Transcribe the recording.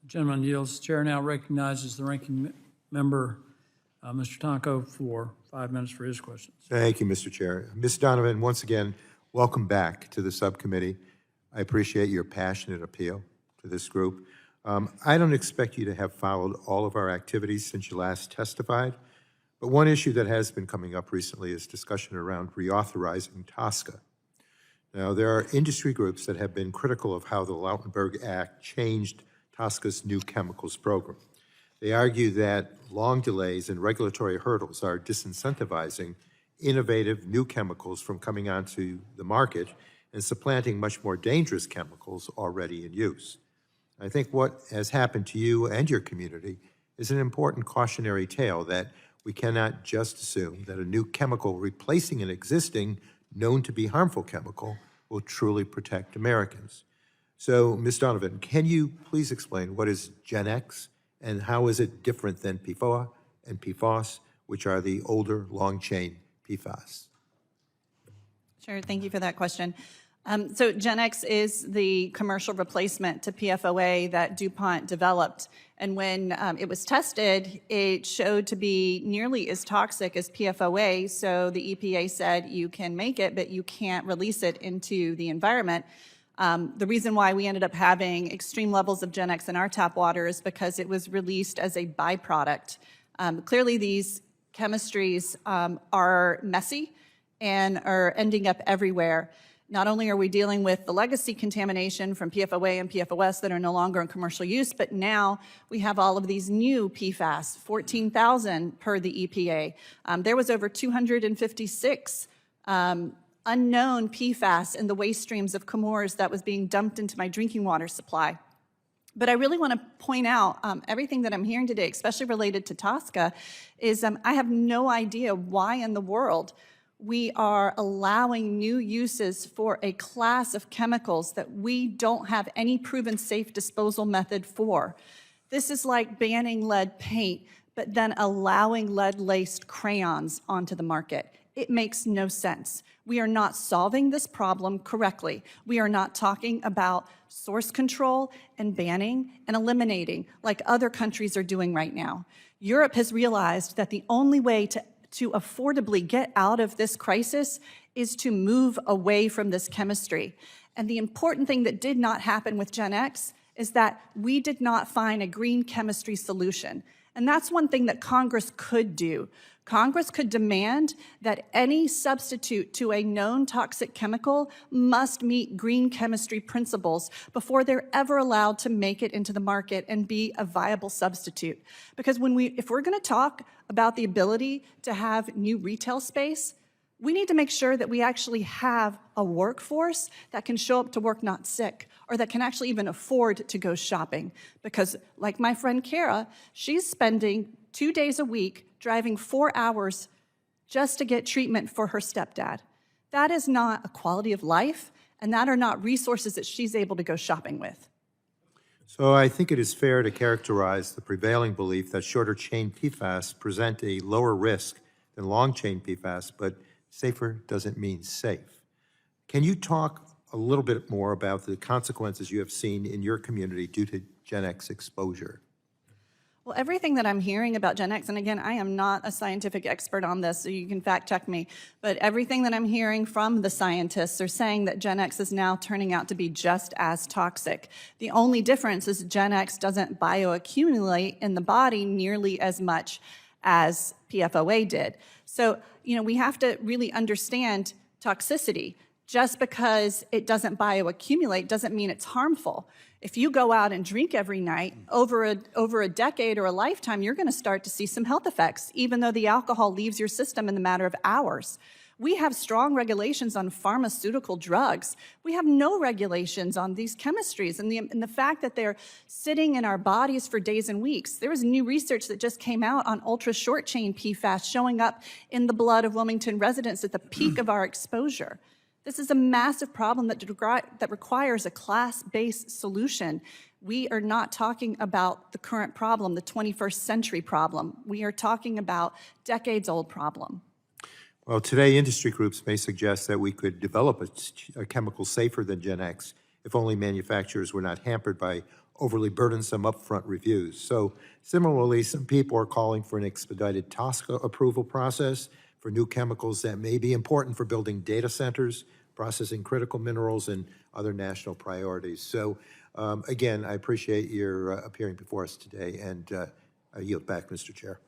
The gentleman yields. Chair now recognizes the ranking member, Mr. Tonko, for 5 minutes for his questions. Thank you, Mr. Chair. Ms. Donovan, once again, welcome back to the subcommittee. I appreciate your passionate appeal to this group. I don't expect you to have followed all of our activities since you last testified, but one issue that has been coming up recently is discussion around reauthorizing TUSCA. Now, there are industry groups that have been critical of how the Lautenberg Act changed TUSCA's new chemicals program. They argue that long delays and regulatory hurdles are disincentivizing innovative new chemicals from coming onto the market and supplanting much more dangerous chemicals already in use. I think what has happened to you and your community is an important cautionary tale that we cannot just assume that a new chemical replacing an existing known to be harmful chemical will truly protect Americans. So, Ms. Donovan, can you please explain what is Gen X and how is it different than PFOA and PFAS, which are the older long-chain PFAS? Sure, thank you for that question. So Gen X is the commercial replacement to PFOA that DuPont developed. And when it was tested, it showed to be nearly as toxic as PFOA. So the EPA said you can make it, but you can't release it into the environment. The reason why we ended up having extreme levels of Gen X in our tap water is because it was released as a byproduct. Clearly, these chemistries are messy and are ending up everywhere. Not only are we dealing with the legacy contamination from PFOA and PFOS that are no longer in commercial use, but now we have all of these new PFAS, 14,000 per the EPA. There was over 256 unknown PFAS in the waste streams of Comores that was being dumped into my drinking water supply. But I really want to point out everything that I'm hearing today, especially related to TUSCA, is I have no idea why in the world we are allowing new uses for a class of chemicals that we don't have any proven safe disposal method for. This is like banning lead paint, but then allowing lead-laced crayons onto the market. It makes no sense. We are not solving this problem correctly. We are not talking about source control and banning and eliminating like other countries are doing right now. Europe has realized that the only way to affordably get out of this crisis is to move away from this chemistry. And the important thing that did not happen with Gen X is that we did not find a green chemistry solution. And that's one thing that Congress could do. Congress could demand that any substitute to a known toxic chemical must meet green chemistry principles before they're ever allowed to make it into the market and be a viable substitute. Because if we're going to talk about the ability to have new retail space, we need to make sure that we actually have a workforce that can show up to work not sick, or that can actually even afford to go shopping. Because like my friend Kara, she's spending 2 days a week driving 4 hours just to get treatment for her stepdad. That is not a quality of life, and that are not resources that she's able to go shopping with. So I think it is fair to characterize the prevailing belief that shorter chain PFAS present a lower risk than long chain PFAS, but safer doesn't mean safe. Can you talk a little bit more about the consequences you have seen in your community due to Gen X exposure? Well, everything that I'm hearing about Gen X, and again, I am not a scientific expert on this, so you can fact check me, but everything that I'm hearing from the scientists are saying that Gen X is now turning out to be just as toxic. The only difference is Gen X doesn't bioaccumulate in the body nearly as much as PFOA did. So, we have to really understand toxicity. Just because it doesn't bioaccumulate doesn't mean it's harmful. If you go out and drink every night, over a decade or a lifetime, you're going to start to see some health effects, even though the alcohol leaves your system in the matter of hours. We have strong regulations on pharmaceutical drugs. We have no regulations on these chemistries, and the fact that they're sitting in our bodies for days and weeks. There was new research that just came out on ultra-short chain PFAS showing up in the blood of Wilmington residents at the peak of our exposure. This is a massive problem that requires a class-based solution. We are not talking about the current problem, the 21st century problem. We are talking about decades-old problem. Well, today industry groups may suggest that we could develop a chemical safer than Gen X if only manufacturers were not hampered by overly burdensome upfront reviews. So similarly, some people are calling for an expedited TUSCA approval process for new chemicals that may be important for building data centers, processing critical minerals, and other national priorities. So again, I appreciate your appearing before us today, and I yield back, Mr. Chair.